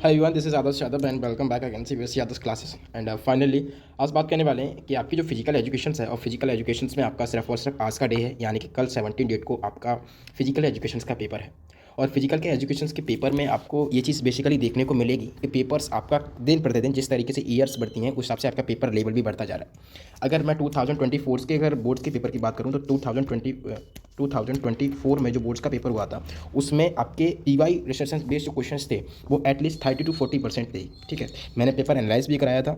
Hi everyone, this is Adarsh Yadav and welcome back again CBSE Adarsh classes and finally आज बात करने वाले हैं कि आपकी जो फिजिकल एजुकेशन है और फिजिकल एजुकेशन में आपका सिर्फ और सिर्फ आज का डे है, यानी कि कल 17 डेट को आपका फिजिकल एजुकेशन का पेपर है। और फिजिकल के एजुकेशन के पेपर में आपको ये चीज़ बेसिकली देखने को मिलेगी कि पेपर्स आपका दिन प्रतिदिन जिस तरीके से ईयर्स बढ़ती हैं उस हिसाब से आपका पेपर लेवल भी बढ़ता जा रहा है। अगर मैं 2024 के अगर बोर्ड्स के पेपर की बात करूँ तो 2024 में जो बोर्ड्स का पेपर हुआ था उसमें आपके पीवाई रिसर्च बेस्ड जो क्वेश्चंस थे वो एटलीस्ट 30 to 40% थे। ठीक है, मैंने पेपर एनालाइज भी कराया था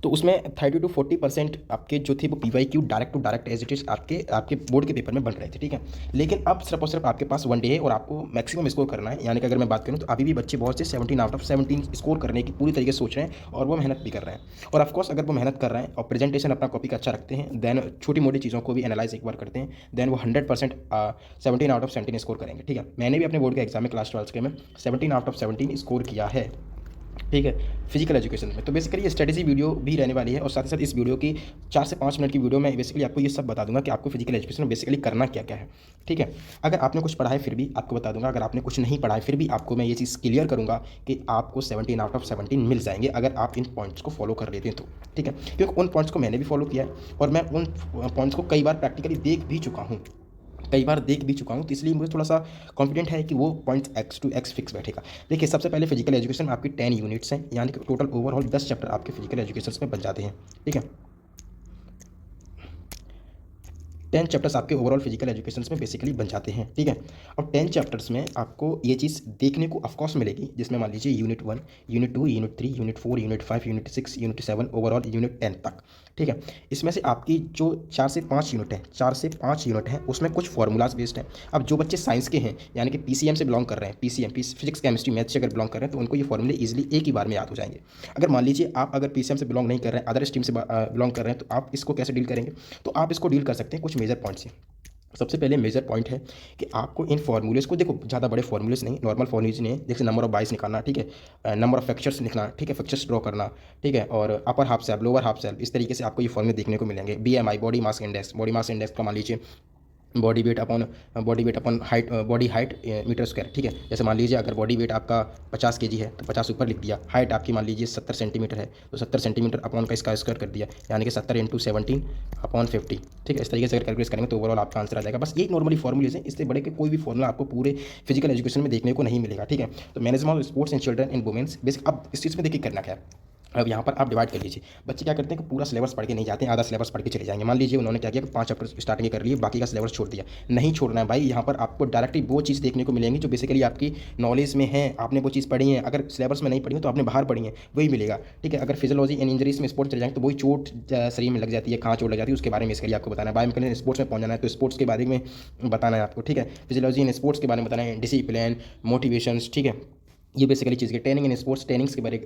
तो उसमें 30 to 40% आपके जो थे वो PYQ direct to direct as it is आपके आपके बोर्ड के पेपर में बन रहे थे। ठीक है, लेकिन अब सिर्फ और सिर्फ आपके पास वन डे है और आपको मैक्सिमम स्कोर करना है। यानी कि अगर मैं बात करूँ तो अभी भी बच्चे बहुत से 17 आउट ऑफ 17 स्कोर करने की पूरी तरीके से सोच रहे हैं और वो मेहनत भी कर रहे हैं। और ऑफकोर्स अगर वो मेहनत कर रहे हैं और प्रेजेंटेशन अपना कॉपी का अच्छा रखते हैं, देन छोटी मोटी चीज़ों को भी एनालाइज एक बार करते हैं, देन वो 100% 17 आउट ऑफ 17 स्कोर करेंगे। ठीक है, मैंने भी अपने बोर्ड के एग्जाम में क्लास 12 के में 17 आउट ऑफ 17 स्कोर किया है। ठीक है, फिजिकल एजुकेशन में तो बेसिकली ये स्ट्रेटेजी वीडियो भी रहने वाली है और साथ ही साथ इस वीडियो की 4 से 5 मिनट की वीडियो में बेसिकली आपको ये सब बता दूंगा कि आपको फिजिकल एजुकेशन में बेसिकली करना क्या क्या है। ठीक है, अगर आपने कुछ पढ़ा है फिर भी आपको बता दूंगा, अगर आपने कुछ नहीं पढ़ा है फिर भी आपको मैं ये चीज़ क्लियर करूंगा कि आपको 17 आउट ऑफ 17 मिल जाएंगे अगर आप इन पॉइंट्स को फॉलो कर लेते हैं तो। ठीक है, क्योंकि उन पॉइंट्स को मैंने भी फॉलो किया है और मैं उन पॉइंट्स को कई बार प्रैक्टिकली देख भी चुका हूँ, तो इसलिए मुझे थोड़ा सा कॉन्फिडेंट है कि वो points x to x fix बैठेगा। देखिए, सबसे पहले फिजिकल एजुकेशन में आपकी 10 यूनिट्स हैं, यानी कि टोटल ओवरऑल 10 चैप्टर आपके फिजिकल एजुकेशन में बन जाते हैं। ठीक है, 10 चैप्टर्स आपके ओवरऑल फिजिकल एजुकेशन में बेसिकली बन जाते हैं। ठीक है, और 10 चैप्टर्स में आपको ये चीज़ देखने को ऑफकोर्स मिलेगी, जिसमें मान लीजिए unit 1, unit 2, unit 3, unit 4, unit 5, unit 6, unit 7, overall unit 10 तक। ठीक है, इसमें से आपकी जो 4 से 5 यूनिट हैं उसमें कुछ फार्मूलाज बेस्ड हैं। अब जो बच्चे साइंस के हैं यानी कि PCM से बिलोंग कर रहे हैं, PCM फिजिक्स केमिस्ट्री मैथ से अगर बिलोंग कर रहे हैं तो उनको ये फॉर्मूले ईजिली एक ही बार में याद हो जाएंगे। अगर मान लीजिए आप अगर PCM से बिलोंग नहीं कर रहे हैं, अदर स्ट्रीम से बिलोंग कर रहे हैं, तो आप इसको कैसे डील करेंगे? तो आप इसको डील कर सकते हैं कुछ मेजर पॉइंट से। सबसे पहले मेजर पॉइंट है कि आपको इन फार्मूलेस को, देखो ज़्यादा बड़े फार्मूलेस नहीं, नॉर्मल फार्मूलेस नहीं है, जैसे नंबर ऑफ बाइस निकालना। ठीक है, नंबर ऑफ फैक्चर्स लिखना। ठीक है, फैक्चर्स ड्रॉ करना। ठीक है, और upper half cell, lower half cell, इस तरीके से आपको ये फॉर्मूले देखने को मिलेंगे। BMI, बॉडी मास इंडेक्स का मान लीजिए body weight upon height, body height metre square. ठीक है, जैसे मान लीजिए अगर बॉडी वेट आपका 50 kg है तो 50 ऊपर लिख दिया, हाइट आपकी मान लीजिए 70 सेंटीमीटर है तो 70 सेंटीमीटर अपॉन का इसका स्क्वायर कर दिया, यानी कि 70 × 17 अपॉन 50। ठीक है, इस तरीके से अगर कैलकुलेट करेंगे तो ओवरऑल आपका आंसर आ जाएगा। बस ये नॉर्मली फॉर्मूलेज हैं, इससे बड़े के कोई भी फॉर्मूला आपको पूरे फिजिकल एजुकेशन में देखने को नहीं मिलेगा। ठीक है, तो management of sports and children in women's basic. अब इस चीज़ में देखिए करना क्या है। अब यहाँ पर आप डिवाइड कर लीजिए। बच्चे क्या करते हैं कि पूरा सिलेबस पढ़ के नहीं जाते हैं, आधा सिलेबस पढ़ के चले जाएंगे। मान लीजिए उन्होंने क्या किया कि 5 चैप्टर स्टार्टिंग कर लिए, बाकी का सिलेबस छोड़ दिया। नहीं छोड़ना है भाई, यहाँ पर आपको डायरेक्टली वो चीज़ देखने को मिलेंगी जो बेसिकली आपकी नॉलेज में है, आपने वो चीज़ पढ़ी है। अगर सिलेबस में नहीं पढ़ी है तो आपने बाहर पढ़ी है, वही मिलेगा। ठीक है, अगर फिजियोलॉजी एंड इंजरीज में स्पोर्ट्स चले जाएंगे तो वही चोट शरीर में लग जाती है, कहाँ चोट लग जाती है उसके बारे में इसके लिए आपको बताना है। बायोमेकेनिक्स स्पोर्ट्स में पहुँच जाना है तो स्पोर्ट्स के बारे में बताना है आपको। ठीक है, फिजियोलॉजी एंड स्पोर्ट्स के बारे में बताना है, डिसिप्लिन, मोटिवेशंस। ठीक है, ये बेसिकली चीज़ की ट्रेनिंग इन स्पोर्ट्स, ट्रेनिंग्स के बारे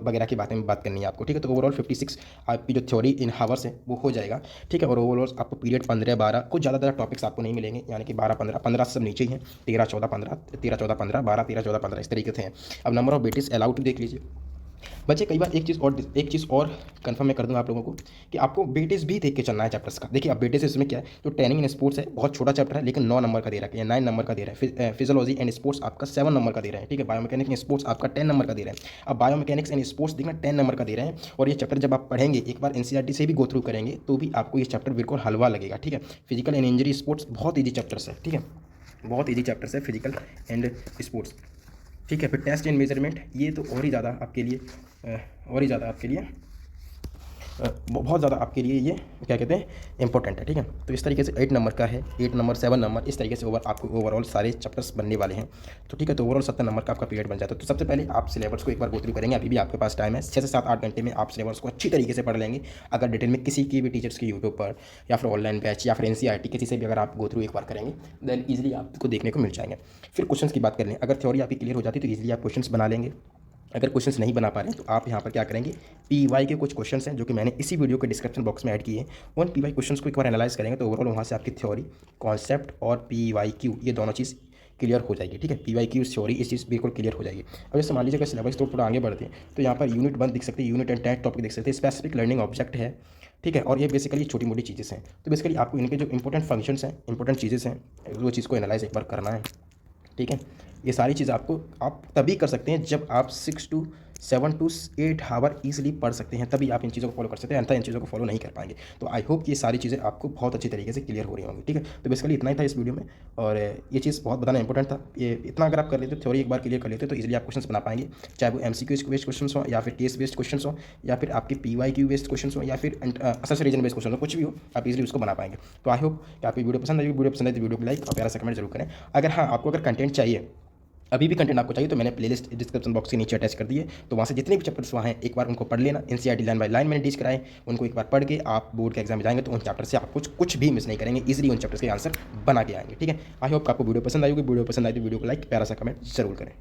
वगैरह के बारे में बात करनी है आपको। ठीक है, तो ओवरऑल 56 आपकी जो थ्योरी इन हावर्स है वो हो जाएगा। ठीक है, और ओवरऑल आपको पीरियड 15-12 कुछ ज़्यादा टॉपिक्स आपको नहीं मिलेंगे, यानी कि 12-15 से सब नीचे ही हैं, 13-14-15, 13-14-15, 12-13-14-15 इस तरीके से हैं। अब नंबर ऑफ बेटिस अलाउड देख लीजिए बच्चे। कई बार एक चीज़ और कंफर्म मैं कर दूंगा आप लोगों को कि आपको वेटेज भी देख के चलना है चैप्टर्स का। देखिए, अब वेटेज इसमें क्या है, जो ट्रेनिंग इन स्पोर्ट्स है बहुत छोटा चैप्टर है लेकिन 9 नंबर का दे रहा है या 9 नंबर का दे रहा है। फिजियोलॉजी एंड स्पोर्ट्स आपका 7 नंबर का दे रहा है। ठीक है, बायोमैकेनिक्स एंड स्पोर्ट्स आपका 10 नंबर का दे रहा है। अब बायोमैकेनिक्स एंड स्पोर्ट्स देखना 10 नंबर का दे रहे हैं और ये चैप्टर जब आप पढ़ेंगे एक बार NCERT से भी गो थ्रू करेंगे तो भी आपको ये चैप्टर बिल्कुल हलवा लगेगा। ठीक है, फिजिकल एंड इंजरी स्पोर्ट्स बहुत ईजी चैप्टर्स है। ठीक है, बहुत ईजी चैप्टर्स है फिजिकल एंड स्पोर्ट्स। ठीक है, फिर टेस्ट एंड मेजरमेंट, ये तो और ही ज़्यादा आपके लिए बहुत ज़्यादा आपके लिए ये क्या कहते हैं इंपॉर्टेंट है। ठीक है, तो इस तरीके से 8 नंबर का है, 8 नंबर, 7 नंबर, इस तरीके से आपको ओवरऑल सारे चैप्टर्स बनने वाले हैं। तो ठीक है, तो ओवरऑल 70 नंबर का आपका पीरियड बन जाता है। तो सबसे पहले आप सिलेबस को एक बार गो थ्रू करेंगे, अभी भी आपके पास टाइम है, 6 से 7-8 घंटे में आप सिलेबस को अच्छी तरीके से पढ़ लेंगे। अगर डिटेल में किसी की भी टीचर्स के यूट्यूब पर या फिर ऑनलाइन बैच या फिर NCERT किसी से भी अगर आप गो थ्रू एक बार करेंगे देन ईजिली आपको देखने को मिल जाएंगे। फिर क्वेश्चन की बात कर लें, अगर थ्योरी आपकी क्लियर हो जाती है तो ईजिली आप क्वेश्चन बना लेंगे। अगर क्वेश्चंस नहीं बना पा रहे हैं तो आप यहाँ पर क्या करेंगे, PY के कुछ क्वेश्चंस हैं जो कि मैंने इसी वीडियो के डिस्क्रिप्शन बॉक्स में ऐड किए हैं, उन PY क्वेश्चंस को एक बार एनालाइज करेंगे तो ओवरऑल वहाँ से आपकी थ्योरी, कॉन्सेप्ट और PYQ ये दोनों चीज़ क्लियर हो जाएगी। ठीक है, PYQ थ्योरी इस चीज़ बिल्कुल क्लियर हो जाएगी। अब जैसे मान लीजिए अगर सिलेबस थोड़ा आगे बढ़ते हैं तो यहाँ पर यूनिट 1 दिख सकते हैं, यूनिट एंड 10 टॉपिक दिख सकते हैं, स्पेसिफिक लर्निंग ऑब्जेक्ट है। ठीक है, और ये बेसिकली छोटी मोटी चीज़ें हैं। तो बेसिकली आपको इनके जो इंपॉर्टेंट फंक्शंस हैं, इंपॉर्टेंट चीज़ें हैं, वो चीज़ को एनालाइज एक बार करना है। ठीक है, ये सारी चीज़ आपको आप तभी कर सकते हैं जब आप 7 to 8 आवर ईजिली पढ़ सकते हैं, तभी आप इन चीज़ों को फॉलो कर सकते हैं, अन्यथा इन चीज़ों को फॉलो नहीं कर पाएंगे। तो आई होप कि ये सारी चीज़ें आपको बहुत अच्छी तरीके से क्लियर हो रही होंगी, ठीक है। तो बेसिकली इतना ही था इस वीडियो में, और ये चीज़ बहुत बताना इंपॉर्टेंट था। ये इतना अगर आप कर लेते, थ्योरी एक बार क्लियर कर लेते तो इजीली आप क्वेश्चन बना पाएंगे, चाहे वो MCQ बेस्ड क्वेश्चन हो, या फिर केस बेस्ड क्वेश्चन हो, या फिर आपके PYQ बेस्ड क्वेश्चन हो, या फिर असर रीजन बेस्ड क्वेश्चन हो, कुछ भी हो, आप इजीली उसको बना पाएंगे। तो आई होप कि आपको वीडियो पसंद आई। वीडियो पसंद आई तो वीडियो को लाइक और प्यारा सा कमेंट जरूर करें। अगर हाँ, आपको अगर कंटेंट चाहिए, अभी भी कंटेंट आपको चाहिए, तो मैंने प्लेलिस्ट डिस्क्रिप्शन बॉक्स के नीचे अटैच कर दिए, तो वहाँ से जितने भी चैप्टर्स वहाँ हैं एक बार उनको पढ़ लेना। NCERT लाइन बाय लाइन मैंने टीच कराए, उनको एक बार पढ़ के आप बोर्ड के एग्जाम में जाएंगे तो उन चैप्टर से आप कुछ भी मिस नहीं करेंगे, इजीली उन चैप्टर्स के आंसर बना के आएंगे, ठीक है। आई होप आपको वीडियो पसंद आई होगी। वीडियो पसंद आई तो वीडियो को लाइक, प्यारा सा कमेंट जरूर करें।